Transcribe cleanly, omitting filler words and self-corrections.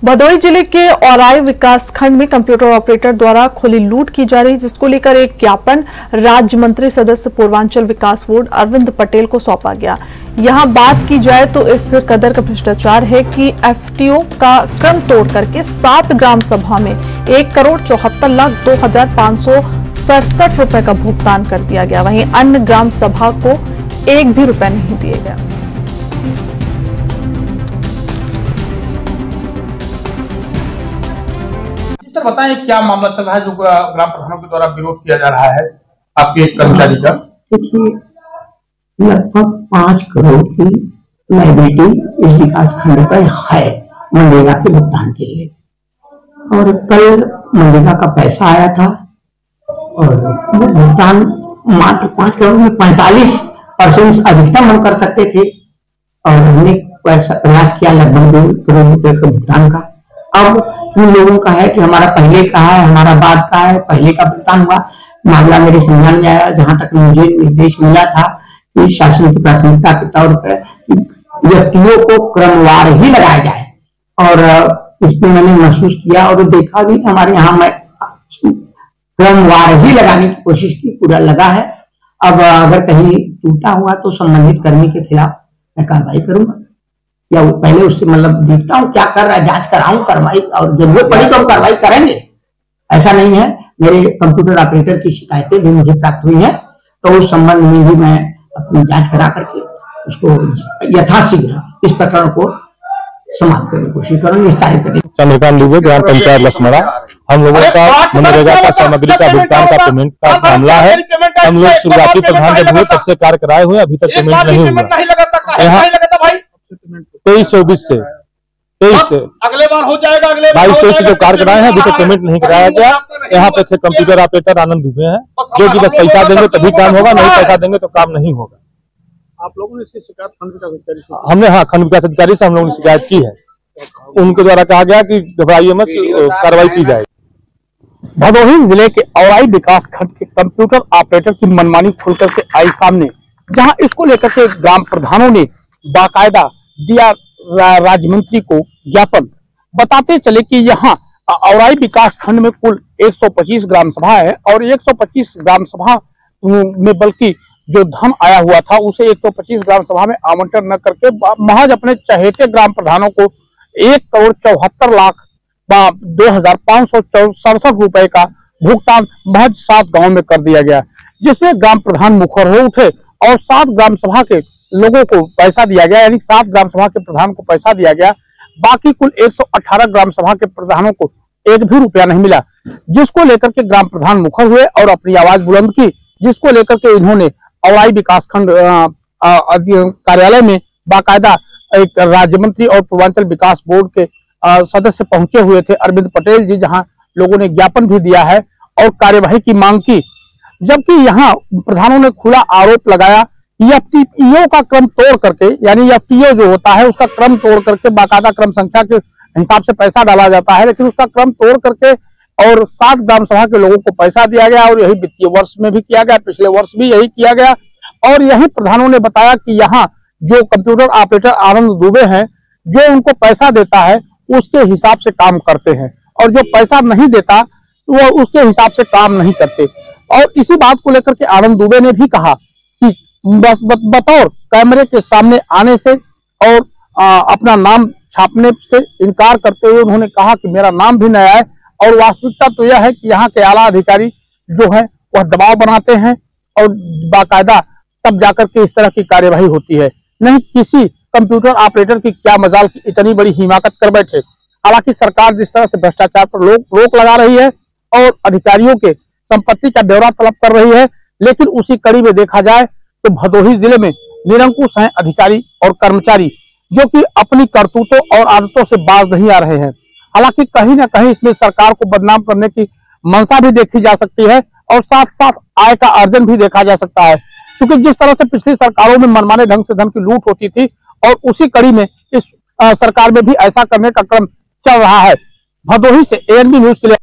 भदोही जिले के औराई विकास खंड में कंप्यूटर ऑपरेटर द्वारा खुली लूट की जा रही, जिसको लेकर एक ज्ञापन राज्य मंत्री सदस्य पूर्वांचल विकास बोर्ड अरविंद पटेल को सौंपा गया। यहां बात की जाए तो इस कदर का भ्रष्टाचार है कि एफटीओ का क्रम तोड़ करके 7 ग्राम सभा में 1,74,02,567 रुपए का भुगतान कर दिया गया। वहीं अन्य ग्राम सभा को 1 भी रुपए नहीं दिए गए। सर बताएं, क्या मामला चल रहा है जो ग्राम प्रधानों के द्वारा विरोध किया जा रहा है आपके एक कर्मचारी का? देखिए, लगभग 5 करोड़ की लायबिलिटी इस विकास खंड पर है मनरेगा के भुगतान के लिए, और कल मनरेगा का पैसा आया था और वो भुगतान मात्र 5 करोड़ में 45% अधिकतम हम कर सकते थे, और हमने प्रयास किया लगभग 2 करोड़ रुपए के भुगतान का। अब उन लोगों का है कि हमारा पहले का है, हमारा बाद का है, पहले का भुगतान हुआ। मामला मेरे संज्ञान में आया, जहां तक मुझे निर्देश मिला था कि शासन की प्राथमिकता के तौर पर व्यक्तियों को क्रमवार ही लगाया जाए, और इसमें मैंने महसूस किया और देखा भी हमारे यहाँ मैं क्रमवार ही लगाने की कोशिश की, पूरा लगा है। अब अगर कहीं टूटा हुआ तो संबंधित कर्मी के खिलाफ मैं कार्रवाई करूंगा, या वो पहले उससे मतलब देखता हूँ क्या कर रहा है, जांच कराऊं, कार्रवाई, और जरूरत पड़ी तो हम कार्रवाई करेंगे। ऐसा नहीं है, मेरे कंप्यूटर ऑपरेटर की शिकायतें भी मुझे प्राप्त हुई हैं, तो उस संबंध में भी मैं अपनी जांच करा करके उसको यथाशीघ्र इस प्रकरण को समाप्त करने की कोशिश करेंगे, निस्तारित करेंगे। चंद्रकांत दुबे, ग्राम पंचायत लसमड़ा। हम लोगों का मनरेगा का सामग्री का भुगतान का पेमेंट का मामला है। हम लोग शुरुआती प्रधान जब हुए तब से कार्य कराए हुए, अभी तक पेमेंट नहीं हुआ। यहाँ 23-24 से 23 से अगले बार हो जाएगा, अगले 22-23 से जो कार्य कराए हैं, अभी तक पेमेंट नहीं कराया गया। यहाँ पे कंप्यूटर ऑपरेटर आनंद दुबे हैं, जो कि बस पैसा देंगे तभी काम होगा, नहीं पैसा देंगे तो काम नहीं होगा। आप लोगों ने इसकी शिकायत खंड विकास अधिकारी से? हमने, हाँ, खंड विकास अधिकारी से हम लोगों ने शिकायत की है। उनके द्वारा कहा गया कि घबराइए मत, कार्रवाई की जाएगी। भदोही जिले के औराई विकास खंड के कंप्यूटर ऑपरेटर की मनमानी खुलकर के आई सामने, जहां इसको लेकर के ग्राम प्रधानों ने बाकायदा दिया राज्य मंत्री को ज्ञापन। बताते चले कि यहाँ औराई विकास खंड में कुल 125 ग्राम सभा है, और 125 ग्राम सभा में बल्कि जो धन आया हुआ था उसे 125 ग्राम सभा में आवंटन न करके महज अपने चहेते ग्राम प्रधानों को 1,74,02,567 रुपए का भुगतान महज 7 गांव में कर दिया गया, जिसमें ग्राम प्रधान मुखर हो उठे और 7 ग्राम सभा के लोगों को पैसा दिया गया, यानी 7 ग्राम सभा के प्रधान को पैसा दिया गया। बाकी कुल 118 ग्राम सभा के प्रधानों को 1 भी रुपया नहीं मिला, जिसको लेकर के ग्राम प्रधान मुखर हुए और अपनी आवाज बुलंद की, जिसको लेकर के इन्होंने औराई विकास खंड कार्यालय में बाकायदा एक राज्य मंत्री और पूर्वांचल विकास बोर्ड के सदस्य पहुंचे हुए थे, अरविंद पटेल जी, जहां लोगों ने ज्ञापन भी दिया है और कार्यवाही की मांग की। जबकि यहाँ प्रधानों ने खुला आरोप लगाया, एफटीओ का क्रम तोड़ करके, यानी एफटीओ जो होता है उसका क्रम तोड़ करके बाकायदा क्रम संख्या के हिसाब से पैसा डाला जाता है, लेकिन उसका क्रम तोड़ करके और 7 ग्राम सभा के लोगों को पैसा दिया गया, और यही वित्तीय वर्ष में भी किया गया, पिछले वर्ष भी यही किया गया। और यही प्रधानों ने बताया कि यहाँ जो कंप्यूटर ऑपरेटर आनंद दुबे हैं, जो उनको पैसा देता है उसके हिसाब से काम करते हैं, और जो पैसा नहीं देता तो वो उसके हिसाब से काम नहीं करते। और इसी बात को लेकर के आनंद दुबे ने भी कहा कि बस बतौर कैमरे के सामने आने से और अपना नाम छापने से इनकार करते हुए उन्होंने कहा कि मेरा नाम भी नया है, और वास्तविकता तो यह है कि यहाँ के आला अधिकारी जो है वह दबाव बनाते हैं और बाकायदा तब जाकर के इस तरह की कार्यवाही होती है। नहीं किसी कंप्यूटर ऑपरेटर की क्या मजाल की इतनी बड़ी हिमाकत कर बैठे। हालांकि सरकार जिस तरह से भ्रष्टाचार पर रोक लगा रही है और अधिकारियों के संपत्ति का ब्यौरा तलब कर रही है, लेकिन उसी कड़ी में देखा जाए तो भदोही जिले में निरंकुश हैं अधिकारी और कर्मचारी, जो कि अपनी करतूतों और आदतों से बाज नहीं आ रहे हैं। हालांकि कहीं ना कहीं इसमें सरकार को बदनाम करने की मंशा भी देखी जा सकती है, और साथ साथ आय का अर्जन भी देखा जा सकता है, क्योंकि जिस तरह से पिछली सरकारों में मनमाने ढंग से धन की लूट होती थी, और उसी कड़ी में इस सरकार में भी ऐसा करने का क्रम चल रहा है। भदोही से ANB न्यूज के लिए